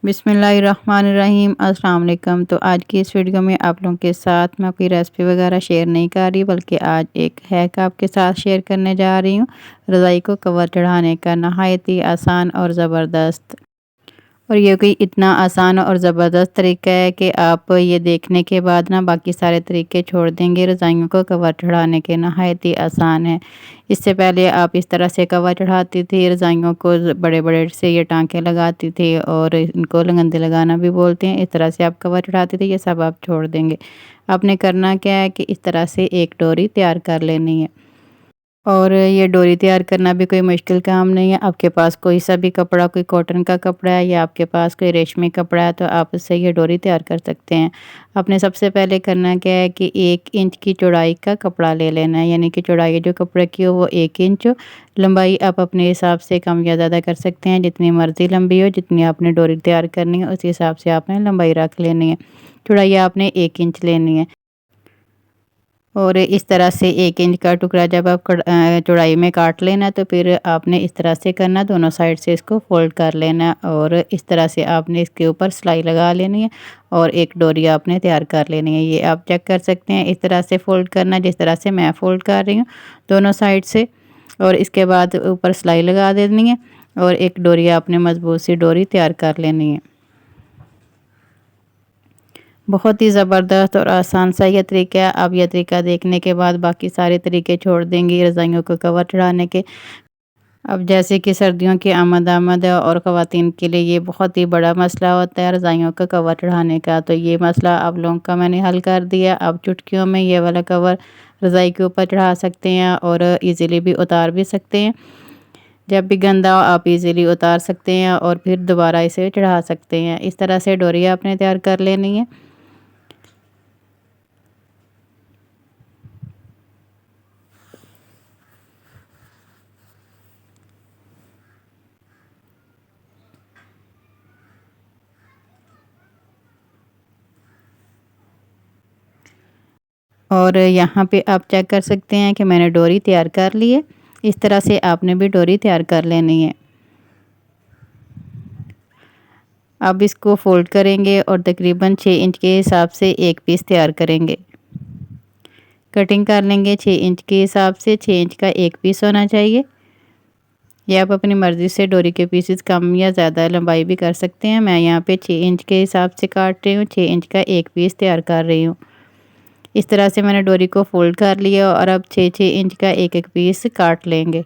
बिस्मिल्लाहिर्रहमानिर्रहीम अस्सलाम वालेकुम। तो आज की इस वीडियो में आप लोगों के साथ मैं कोई रेसिपी वगैरह शेयर नहीं कर रही, बल्कि आज एक हैक आपके साथ शेयर करने जा रही हूँ। रज़ाई को कवर चढ़ाने का नहायत ही आसान और ज़बरदस्त, और ये कोई इतना आसान और ज़बरदस्त तरीका है कि आप ये देखने के बाद ना बाकी सारे तरीके छोड़ देंगे। रज़ाइयों को कवर चढ़ाने के नहायत ही आसान है। इससे पहले आप इस तरह से कवर चढ़ाती थी, रज़ाइयों को बड़े बड़े से ये टांके लगाती थी, और इनको लगंदे लगाना भी बोलते हैं। इस तरह से आप कवर चढ़ाते थे, ये सब आप छोड़ देंगे। आपने करना क्या है कि इस तरह से एक डोरी तैयार कर लेनी है, और ये डोरी तैयार करना भी कोई मुश्किल काम नहीं है। आपके पास कोई सा भी कपड़ा, कोई कॉटन का कपड़ा है या आपके पास कोई रेशमी कपड़ा है, तो आप उससे ये डोरी तैयार कर सकते हैं। आपने सबसे पहले करना क्या है कि 1 इंच की चौड़ाई का कपड़ा ले लेना है, यानी कि चौड़ाई जो कपड़े की हो वो 1 इंच हो। लंबाई आप अपने हिसाब से कम या ज़्यादा कर सकते हैं, जितनी मर्ज़ी लंबी हो। जितनी आपने डोरी तैयार करनी है उस हिसाब से आपने लंबाई रख लेनी है। चौड़ाई आपने 1 इंच लेनी है, और इस तरह से 1 इंच का टुकड़ा जब आप चौड़ाई में काट लेना, तो फिर आपने इस तरह से करना, दोनों साइड से इसको फोल्ड कर लेना, और इस तरह से आपने इसके ऊपर सिलाई लगा लेनी है, और एक डोरी आपने तैयार कर लेनी है। ये आप चेक कर सकते हैं, इस तरह से फोल्ड करना जिस तरह से मैं फोल्ड कर रही हूँ दोनों साइड से, और इसके बाद ऊपर सिलाई लगा देनी है, और एक डोरी आपने मजबूत सी डोरी तैयार कर लेनी है। बहुत ही ज़बरदस्त और आसान सा ये तरीका है। आप ये तरीका देखने के बाद बाकी सारे तरीके छोड़ देंगी रज़ाइयों को कवर चढ़ाने के। अब जैसे कि सर्दियों की आमद है, और ख़वातीन के लिए ये बहुत ही बड़ा मसला होता है रज़ाइयों का कवर चढ़ाने का, तो ये मसला आप लोगों का मैंने हल कर दिया। आप चुटकियों में ये वाला कवर रज़ाई के ऊपर चढ़ा सकते हैं, और ईज़िली भी उतार भी सकते हैं। जब भी गंदा हो आप इजीली उतार सकते हैं, और फिर दोबारा इसे चढ़ा सकते हैं। इस तरह से डोरी आपने तैयार कर लेनी है। और यहाँ पे आप चेक कर सकते हैं कि मैंने डोरी तैयार कर ली है। इस तरह से आपने भी डोरी तैयार कर लेनी है। अब इसको फोल्ड करेंगे, और तकरीबन 6 इंच के हिसाब से एक पीस तैयार करेंगे। कटिंग कर लेंगे 6 इंच के हिसाब से, 6 इंच का एक पीस होना चाहिए। या आप अपनी मर्ज़ी से डोरी के पीसेस कम या ज़्यादा लंबाई भी कर सकते हैं। मैं यहाँ पे 6 इंच के हिसाब से काट रही हूँ, 6 इंच का एक पीस तैयार कर रही हूँ। इस तरह से मैंने डोरी को फोल्ड कर लिया, और अब 6-6 इंच का एक-एक पीस काट लेंगे।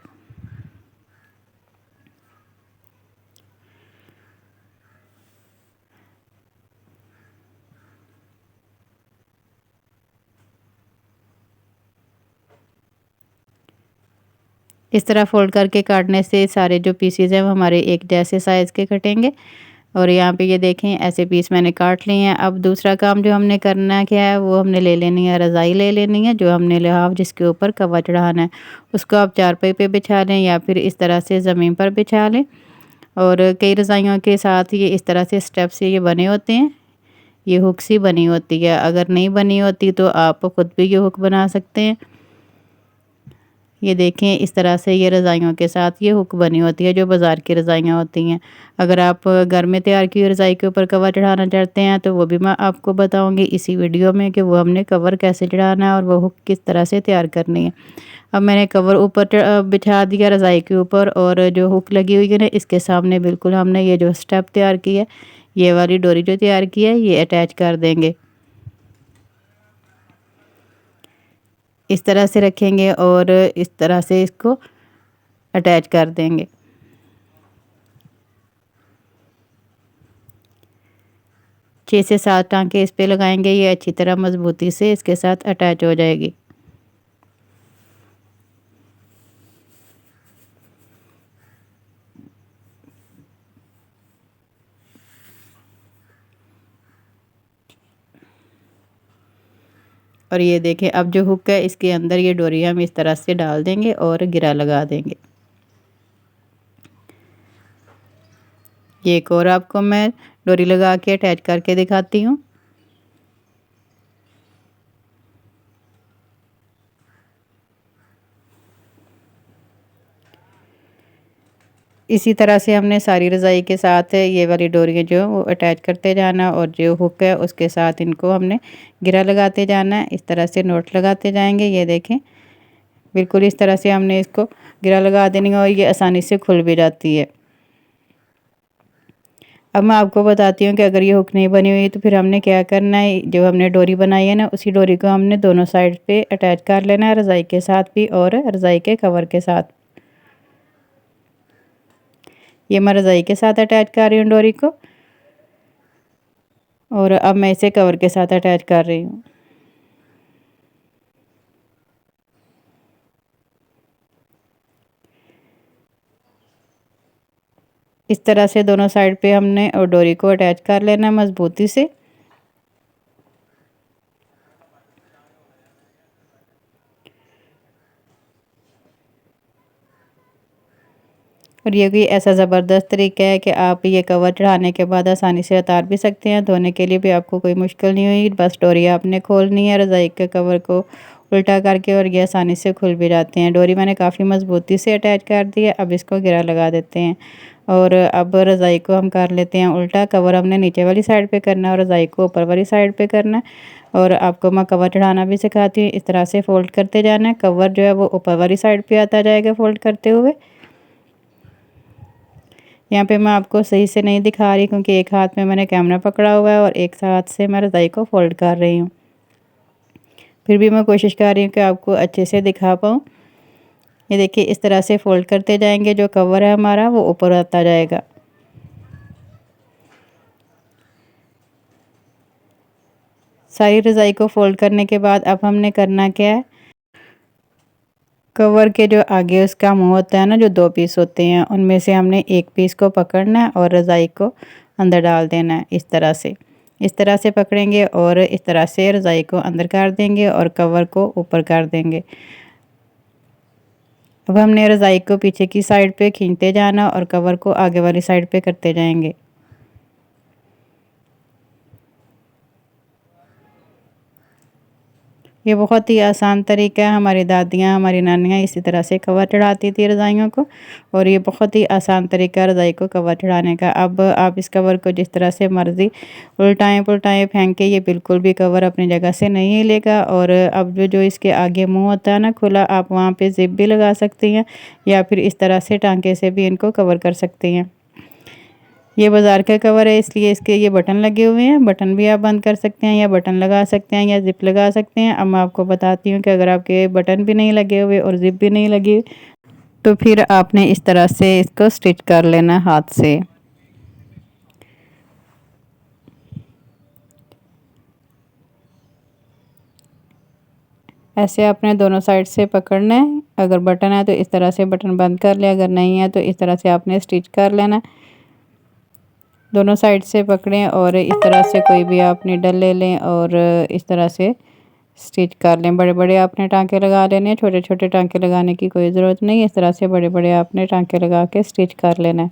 इस तरह फोल्ड करके काटने से सारे जो पीसेस हैं वो हमारे एक जैसे साइज़ के कटेंगे। और यहाँ पे ये देखें ऐसे पीस मैंने काट लिए हैं। अब दूसरा काम जो हमने करना क्या है, वो हमने ले लेनी है रज़ाई ले लेनी है, जो हमने लिहाफ जिसके ऊपर कवर चढ़ाना है। उसको आप चारपाई पे बिछा लें, या फिर इस तरह से ज़मीन पर बिछा लें। और कई रज़ाइयों के साथ ये इस तरह से स्टेप से ये बने होते हैं, ये हुक सी बनी होती है। अगर नहीं बनी होती तो आप ख़ुद भी ये हुक बना सकते हैं। ये देखें इस तरह से ये रज़ाइयों के साथ ये हुक बनी होती है, जो बाज़ार की रज़ाइयाँ होती हैं। अगर आप घर में तैयार की हुई रज़ाई के ऊपर कवर चढ़ाना चाहते हैं, तो वो भी मैं आपको बताऊंगी इसी वीडियो में कि वो हमने कवर कैसे चढ़ाना है, और वो हुक किस तरह से तैयार करनी है। अब मैंने कवर ऊपर बिछा दिया रज़ाई के ऊपर, और जो हुक लगी हुई है ना, इसके सामने बिल्कुल हमने ये जो स्टेप तैयार किया है, ये वाली डोरी जो तैयार की है, ये अटैच कर देंगे। इस तरह से रखेंगे, और इस तरह से इसको अटैच कर देंगे। 6 से 7 टाँके इस पे लगाएंगे, ये अच्छी तरह मजबूती से इसके साथ अटैच हो जाएगी। और ये देखें अब जो हुक है इसके अंदर ये डोरी हम इस तरह से डाल देंगे, और गिरा लगा देंगे। ये एक और आपको मैं डोरी लगा के अटैच करके दिखाती हूँ। इसी तरह से हमने सारी रज़ाई के साथ ये वाली डोरियाँ जो वो अटैच करते जाना और जो हुक है उसके साथ इनको हमने गिरा लगाते जाना है। इस तरह से नोट लगाते जाएंगे। ये देखें बिल्कुल इस तरह से हमने इसको गिरा लगा देनी है और ये आसानी से खुल भी जाती है। अब मैं आपको बताती हूँ कि अगर ये हुक नहीं बनी हुई तो फिर हमने क्या करना है। जो हमने डोरी बनाई है ना उसी डोरी को हमने दोनों साइड पे अटैच कर लेना है, रज़ाई के साथ भी और रज़ाई के कवर के साथ। ये मैं रज़ाई के साथ अटैच कर रही हूँ डोरी को और अब मैं इसे कवर के साथ अटैच कर रही हूँ। इस तरह से दोनों साइड पे हमने और डोरी को अटैच कर लेना मजबूती से। और ये भी ऐसा ज़बरदस्त तरीका है कि आप ये कवर चढ़ाने के बाद आसानी से उतार भी सकते हैं। धोने के लिए भी आपको कोई मुश्किल नहीं हुई। बस डोरी आपने खोलनी है रज़ाई के कवर को उल्टा करके और ये आसानी से खुल भी जाते हैं। डोरी मैंने काफ़ी मज़बूती से अटैच कर दी है। अब इसको गिरा लगा देते हैं और अब रज़ाई को हम कर लेते हैं उल्टा। कवर हमने नीचे वाली साइड पे करना है और रज़ाई को ऊपर वाली साइड पे करना है। और आपको मैं कवर चढ़ाना भी सिखाती हूँ। इस तरह से फ़ोल्ड करते जाना है। कवर जो है वो ऊपर वाली साइड पे आता जाएगा फ़ोल्ड करते हुए। यहाँ पे मैं आपको सही से नहीं दिखा रही क्योंकि एक हाथ में मैंने कैमरा पकड़ा हुआ है और एक हाथ से मैं रज़ाई को फ़ोल्ड कर रही हूँ। फिर भी मैं कोशिश कर रही हूँ कि आपको अच्छे से दिखा पाऊँ। ये देखिए इस तरह से फ़ोल्ड करते जाएंगे, जो कवर है हमारा वो ऊपर आता जाएगा। सारी रज़ाई को फ़ोल्ड करने के बाद अब हमने करना क्या है, कवर के जो आगे उसका मुंह होता है ना, जो दो पीस होते हैं उनमें से हमने एक पीस को पकड़ना है और रज़ाई को अंदर डाल देना है। इस तरह से पकड़ेंगे और इस तरह से रज़ाई को अंदर कर देंगे और कवर को ऊपर कर देंगे। अब हमने रज़ाई को पीछे की साइड पे खींचते जाना और कवर को आगे वाली साइड पे करते जाएंगे। ये बहुत ही आसान तरीका है। हमारी दादियाँ, हमारी नानियाँ इसी तरह से कवर चढ़ाती थी रज़ाइयों को और ये बहुत ही आसान तरीका है रज़ाई को कवर चढ़ाने का। अब आप इस कवर को जिस तरह से मर्ज़ी उल्टाएँ-पुल्टाएँ फेंक के ये बिल्कुल भी कवर अपनी जगह से नहीं हिलेगा। और अब जो इसके आगे मुँह होता है ना खुला, आप वहाँ पे ज़िप भी लगा सकती हैं या फिर इस तरह से टाँके से भी इनको कवर कर सकती हैं। ये बाज़ार का कवर है इसलिए इसके ये बटन लगे हुए हैं। बटन भी आप बंद कर सकते हैं या बटन लगा सकते हैं या ज़िप लगा सकते हैं। अब मैं आपको बताती हूँ कि अगर आपके बटन भी नहीं लगे हुए और ज़िप भी नहीं लगी तो फिर आपने इस तरह से इसको स्टिच कर लेना हाथ से। ऐसे आपने दोनों साइड से पकड़ना है। अगर बटन है तो इस तरह से बटन बंद कर लें, अगर नहीं है तो इस तरह से आपने स्टिच कर लेना है। दोनों साइड से पकड़ें और इस तरह से कोई भी आप नीडल ले लें और इस तरह से स्टिच कर लें। बड़े-बड़े आपने टाँके लगा लेने हैं, छोटे-छोटे टाँके लगाने की कोई ज़रूरत नहीं है। इस तरह से बड़े-बड़े आपने टाँके लगा के स्टिच कर लेना है।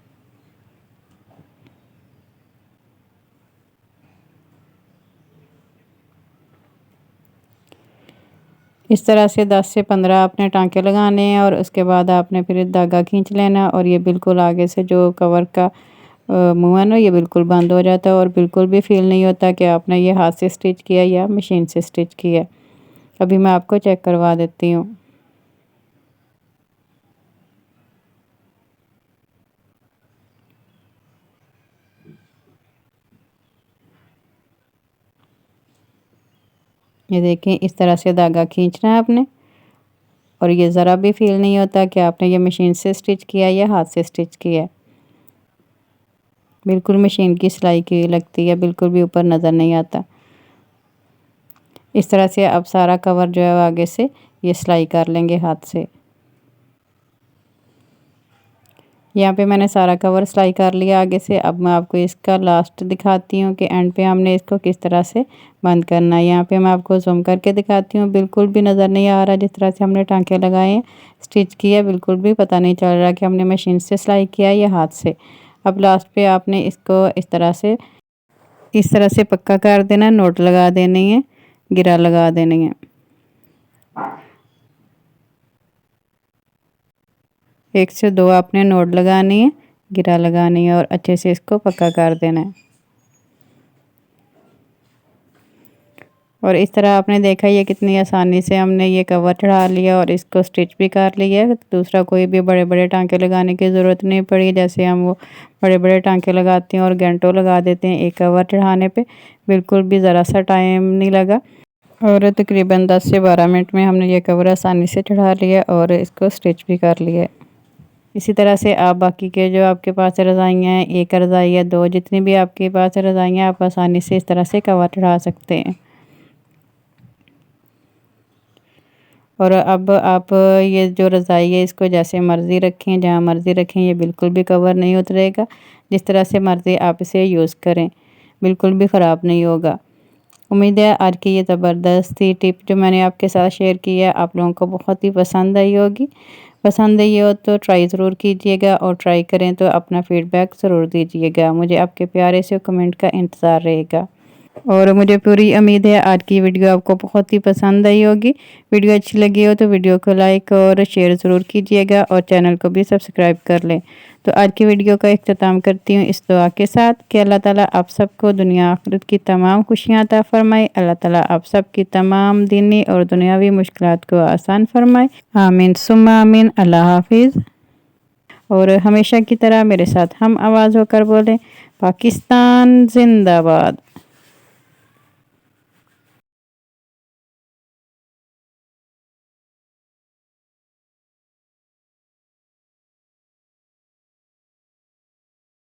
इस तरह से 10 से 15 आपने टाँके लगाने हैं और उसके बाद आपने फिर धागा खींच लेना और ये बिल्कुल आगे से जो कवर का मुँह है ना, ये बिल्कुल बंद हो जाता है और बिल्कुल भी फ़ील नहीं होता कि आपने ये हाथ से स्टिच किया या मशीन से स्टिच किया। अभी मैं आपको चेक करवा देती हूँ। ये देखें इस तरह से धागा खींचना है आपने और ये ज़रा भी फ़ील नहीं होता कि आपने ये मशीन से स्टिच किया या हाथ से स्टिच किया है। बिल्कुल मशीन की सिलाई की लगती है, बिल्कुल भी ऊपर नज़र नहीं आता। इस तरह से अब सारा कवर जो है आगे से ये सिलाई कर लेंगे हाथ से। यहाँ पे मैंने सारा कवर सिलाई कर लिया आगे से। अब मैं आपको इसका लास्ट दिखाती हूँ कि एंड पे हमने इसको किस तरह से बंद करना है। यहाँ पे मैं आपको ज़ूम करके दिखाती हूँ, बिल्कुल भी नज़र नहीं आ रहा जिस तरह से हमने टाँके लगाए हैं, स्टिच किया, बिल्कुल भी पता नहीं चल रहा कि हमने मशीन से सिलाई किया या हाथ से। अब लास्ट पे आपने इसको इस तरह से पक्का कर देना, नोट लगा देनी है, गिरा लगा देनी है। एक से दो आपने नोट लगानी है, गिरा लगानी है और अच्छे से इसको पक्का कर देना है। और इस तरह आपने देखा ये कितनी आसानी से हमने ये कवर चढ़ा लिया और इसको स्टिच भी कर लिया। दूसरा कोई भी बड़े बड़े टांके लगाने की ज़रूरत नहीं पड़ी, जैसे हम वो बड़े बड़े टांके लगाते हैं और घंटों लगा देते हैं एक कवर चढ़ाने पे। बिल्कुल भी ज़रा सा टाइम नहीं लगा और तकरीबन 10 से 12 मिनट में हमने ये कवर आसानी से चढ़ा लिया और इसको स्टिच भी कर लिया। इसी तरह से आप बाकी के जो आपके पास रज़ाइयाँ हैं, एक रज़ाई या दो, जितनी भी आपके पास रज़ाइयाँ, आप आसानी से इस तरह से कवर चढ़ा सकते हैं। और अब आप ये जो रज़ाई है इसको जैसे मर्ज़ी रखें, जहाँ मर्ज़ी रखें, ये बिल्कुल भी कवर नहीं उतरेगा। जिस तरह से मर्ज़ी आप इसे यूज़ करें, बिल्कुल भी ख़राब नहीं होगा। उम्मीद है आज की ये ज़बरदस्त सी टिप जो मैंने आपके साथ शेयर की है आप लोगों को बहुत ही पसंद आई होगी। पसंद आई हो तो ट्राई ज़रूर कीजिएगा और ट्राई करें तो अपना फ़ीडबैक ज़रूर दीजिएगा। मुझे आपके प्यारे से कमेंट का इंतज़ार रहेगा। और मुझे पूरी उम्मीद है आज की वीडियो आपको बहुत ही पसंद आई होगी। वीडियो अच्छी लगी हो तो वीडियो को लाइक और शेयर ज़रूर कीजिएगा और चैनल को भी सब्सक्राइब कर लें। तो आज की वीडियो का इख्तिताम करती हूँ इस दुआ के साथ कि अल्लाह ताला आप सबको दुनिया आखिरत की तमाम खुशियाँ अता फ़रमाए। अल्लाह ताला आप सबकी तमाम दीनी और दुनियावी मुश्किलात को आसान फ़रमाए। आमीन सुम्मा आमीन। अल्लाह हाफिज़। और हमेशा की तरह मेरे साथ हम आवाज़ होकर बोलें, पाकिस्तान ज़िंदाबाद।